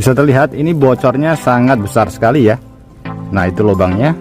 Bisa terlihat ini bocornya sangat besar sekali ya. Nah, itu lubangnya.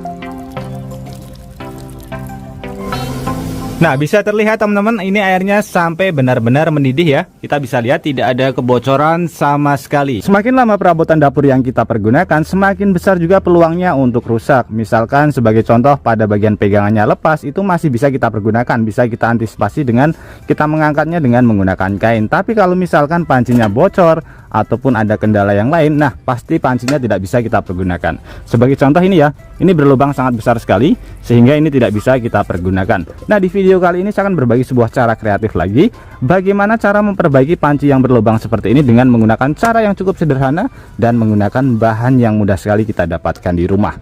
Nah, bisa terlihat teman-teman, ini airnya sampai benar-benar mendidih ya. Kita bisa lihat tidak ada kebocoran sama sekali. Semakin lama perabotan dapur yang kita pergunakan, semakin besar juga peluangnya untuk rusak. Misalkan sebagai contoh, pada bagian pegangannya lepas, itu masih bisa kita pergunakan. Bisa kita antisipasi dengan kita mengangkatnya dengan menggunakan kain. Tapi kalau misalkan pancinya bocor ataupun ada kendala yang lain, nah pasti pancinya tidak bisa kita pergunakan. Sebagai contoh ini ya, ini berlubang sangat besar sekali sehingga ini tidak bisa kita pergunakan. Nah, di video kali ini saya akan berbagi sebuah cara kreatif lagi, bagaimana cara memperbaiki panci yang berlubang seperti ini dengan menggunakan cara yang cukup sederhana dan menggunakan bahan yang mudah sekali kita dapatkan di rumah.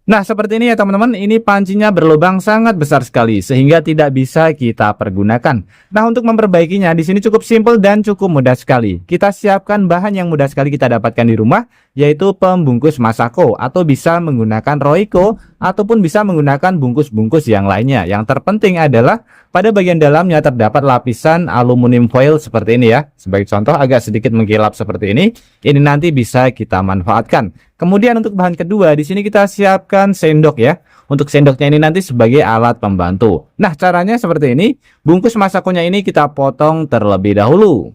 Nah, seperti ini ya teman-teman, ini pancinya berlubang sangat besar sekali sehingga tidak bisa kita pergunakan. Nah, untuk memperbaikinya di sini cukup simpel dan cukup mudah sekali. Kita siapkan bahan yang mudah sekali kita dapatkan di rumah, yaitu pembungkus Masako, atau bisa menggunakan Royco ataupun bisa menggunakan bungkus-bungkus yang lainnya. Yang terpenting adalah pada bagian dalamnya terdapat lapisan aluminium foil seperti ini ya. Sebagai contoh agak sedikit mengkilap seperti ini. Ini nanti bisa kita manfaatkan. Kemudian untuk bahan kedua di sini kita siapkan sendok ya. Untuk sendoknya ini nanti sebagai alat pembantu. Nah, caranya seperti ini. Bungkus Masakonya ini kita potong terlebih dahulu.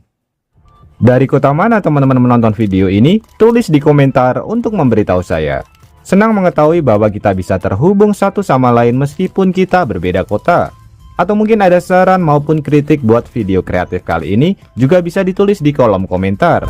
Dari kota mana teman-teman menonton video ini? Tulis di komentar untuk memberitahu saya. Senang mengetahui bahwa kita bisa terhubung satu sama lain meskipun kita berbeda kota. Atau mungkin ada saran maupun kritik buat video kreatif kali ini juga bisa ditulis di kolom komentar.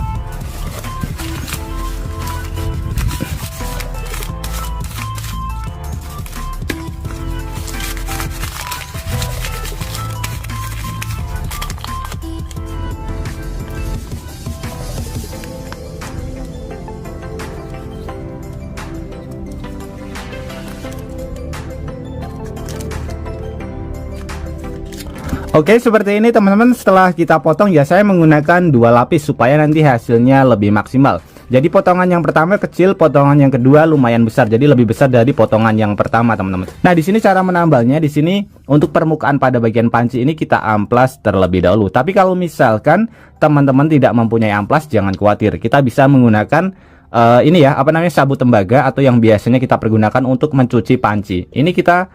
Oke, seperti ini teman-teman. Setelah kita potong ya, saya menggunakan dua lapis supaya nanti hasilnya lebih maksimal. Jadi potongan yang pertama kecil, potongan yang kedua lumayan besar. Jadi lebih besar dari potongan yang pertama, teman-teman. Nah, di sini cara menambalnya di sini untuk permukaan pada bagian panci ini kita amplas terlebih dahulu. Tapi kalau misalkan teman-teman tidak mempunyai amplas, jangan khawatir. Kita bisa menggunakan ini ya, apa namanya, sabut tembaga atau yang biasanya kita pergunakan untuk mencuci panci. Ini kita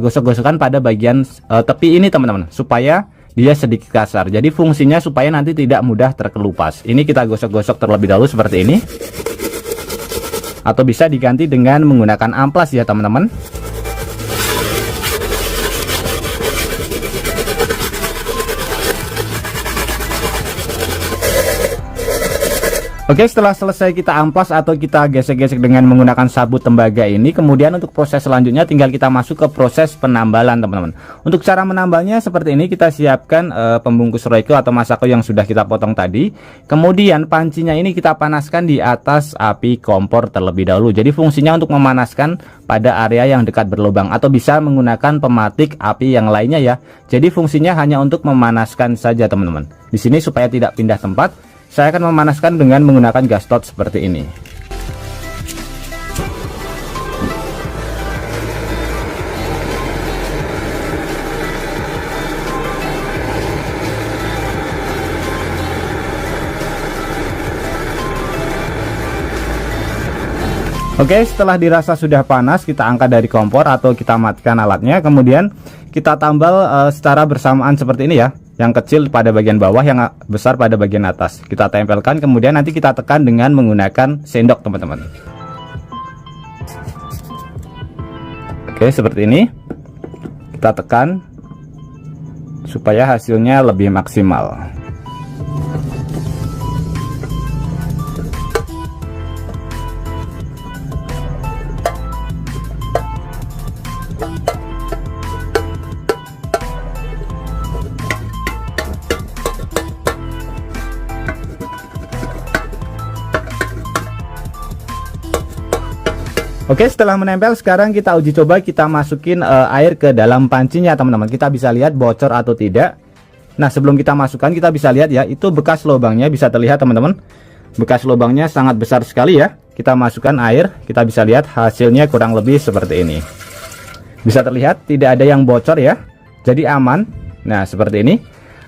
gosok-gosokkan pada bagian tepi ini teman-teman, supaya dia sedikit kasar. Jadi fungsinya supaya nanti tidak mudah terkelupas. Ini kita gosok-gosok terlebih dahulu seperti ini, atau bisa diganti dengan menggunakan amplas ya teman-teman. Oke, setelah selesai kita amplas atau kita gesek-gesek dengan menggunakan sabut tembaga ini, kemudian untuk proses selanjutnya tinggal kita masuk ke proses penambalan teman-teman. Untuk cara menambalnya seperti ini, kita siapkan pembungkus Royco atau Masako yang sudah kita potong tadi. Kemudian pancinya ini kita panaskan di atas api kompor terlebih dahulu. Jadi fungsinya untuk memanaskan pada area yang dekat berlubang, atau bisa menggunakan pematik api yang lainnya ya. Jadi fungsinya hanya untuk memanaskan saja teman-teman. Di sini supaya tidak pindah tempat, saya akan memanaskan dengan menggunakan gas tot seperti ini. Oke, setelah dirasa sudah panas, kita angkat dari kompor atau kita matikan alatnya. Kemudian kita tambal secara bersamaan seperti ini ya. Yang kecil pada bagian bawah, yang besar pada bagian atas. Kita tempelkan, kemudian nanti kita tekan dengan menggunakan sendok teman-teman. Oke, seperti ini. Kita tekan supaya hasilnya lebih maksimal. Oke, setelah menempel, sekarang kita uji coba, kita masukin air ke dalam pancinya teman-teman. Kita bisa lihat bocor atau tidak. Nah, sebelum kita masukkan, kita bisa lihat ya, itu bekas lubangnya bisa terlihat teman-teman. Bekas lubangnya sangat besar sekali ya. Kita masukkan air, kita bisa lihat hasilnya kurang lebih seperti ini. Bisa terlihat tidak ada yang bocor ya, jadi aman. Nah, seperti ini.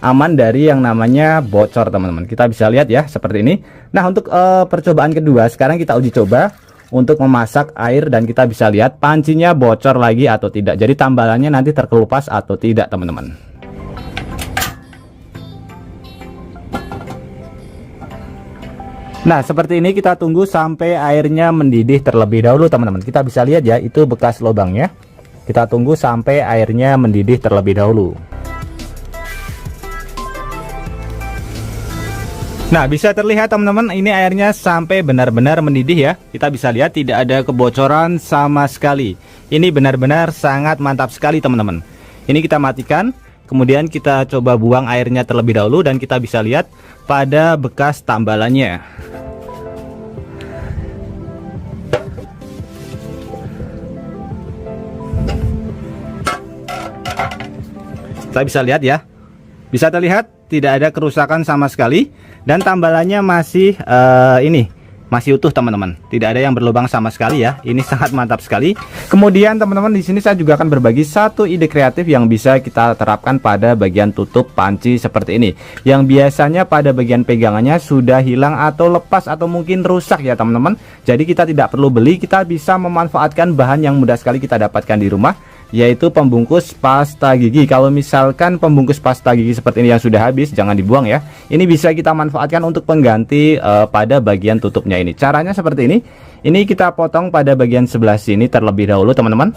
aman dari yang namanya bocor teman-teman. Kita bisa lihat ya seperti ini. Nah untuk percobaan kedua, sekarang kita uji coba untuk memasak air dan kita bisa lihat pancinya bocor lagi atau tidak. Jadi tambalannya nanti terkelupas atau tidak teman-teman. Nah seperti ini, kita tunggu sampai airnya mendidih terlebih dahulu teman-teman. Kita bisa lihat ya, itu bekas lubangnya. Kita tunggu sampai airnya mendidih terlebih dahulu. Nah bisa terlihat teman-teman, ini airnya sampai benar-benar mendidih ya. Kita bisa lihat tidak ada kebocoran sama sekali. Ini benar-benar sangat mantap sekali teman-teman. Ini kita matikan, kemudian kita coba buang airnya terlebih dahulu dan kita bisa lihat pada bekas tambalannya. Kita bisa lihat ya, bisa terlihat tidak ada kerusakan sama sekali dan tambalannya masih masih utuh teman-teman, tidak ada yang berlubang sama sekali ya. Ini sangat mantap sekali. Kemudian teman-teman, di sini saya juga akan berbagi satu ide kreatif yang bisa kita terapkan pada bagian tutup panci seperti ini, yang biasanya pada bagian pegangannya sudah hilang atau lepas atau mungkin rusak ya teman-teman. Jadi kita tidak perlu beli, kita bisa memanfaatkan bahan yang mudah sekali kita dapatkan di rumah, yaitu pembungkus pasta gigi. Kalau misalkan pembungkus pasta gigi seperti ini yang sudah habis, jangan dibuang ya. Ini bisa kita manfaatkan untuk pengganti pada bagian tutupnya ini. Caranya seperti ini. Ini kita potong pada bagian sebelah sini terlebih dahulu teman-teman.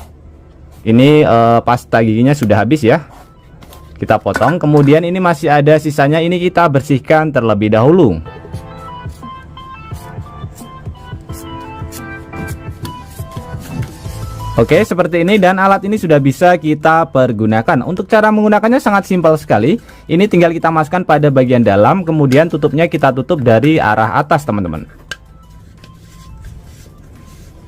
Ini pasta giginya sudah habis ya. Kita potong, kemudian ini masih ada sisanya, ini kita bersihkan terlebih dahulu. Oke seperti ini, dan alat ini sudah bisa kita pergunakan. Untuk cara menggunakannya sangat simpel sekali. Ini tinggal kita masukkan pada bagian dalam, kemudian tutupnya kita tutup dari arah atas teman-teman.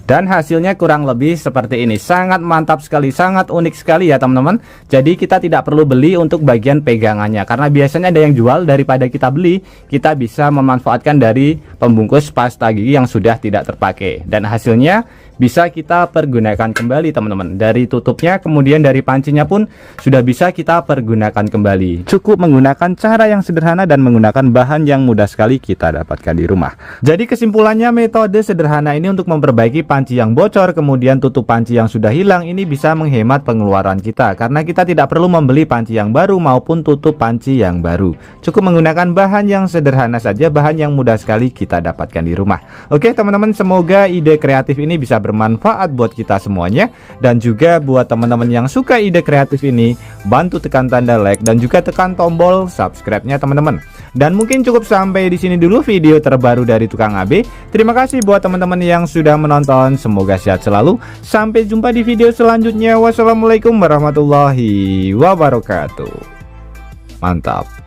Dan hasilnya kurang lebih seperti ini. Sangat mantap sekali, sangat unik sekali ya teman-teman. Jadi kita tidak perlu beli untuk bagian pegangannya, karena biasanya ada yang jual. Daripada kita beli, kita bisa memanfaatkan dari pembungkus pasta gigi yang sudah tidak terpakai. Dan hasilnya bisa kita pergunakan kembali teman-teman. Dari tutupnya, kemudian dari pancinya pun sudah bisa kita pergunakan kembali. Cukup menggunakan cara yang sederhana dan menggunakan bahan yang mudah sekali kita dapatkan di rumah. Jadi kesimpulannya, metode sederhana ini untuk memperbaiki panci yang bocor, kemudian tutup panci yang sudah hilang, ini bisa menghemat pengeluaran kita, karena kita tidak perlu membeli panci yang baru maupun tutup panci yang baru. Cukup menggunakan bahan yang sederhana saja, bahan yang mudah sekali kita dapatkan di rumah. Oke teman-teman, semoga ide kreatif ini bisa bermanfaat buat kita semuanya. Dan juga buat teman-teman yang suka ide kreatif ini, bantu tekan tanda like dan juga tekan tombol subscribe-nya teman-teman. Dan mungkin cukup sampai di sini dulu video terbaru dari Tukang AB. Terima kasih buat teman-teman yang sudah menonton. Semoga sehat selalu. Sampai jumpa di video selanjutnya. Wassalamualaikum warahmatullahi wabarakatuh. Mantap.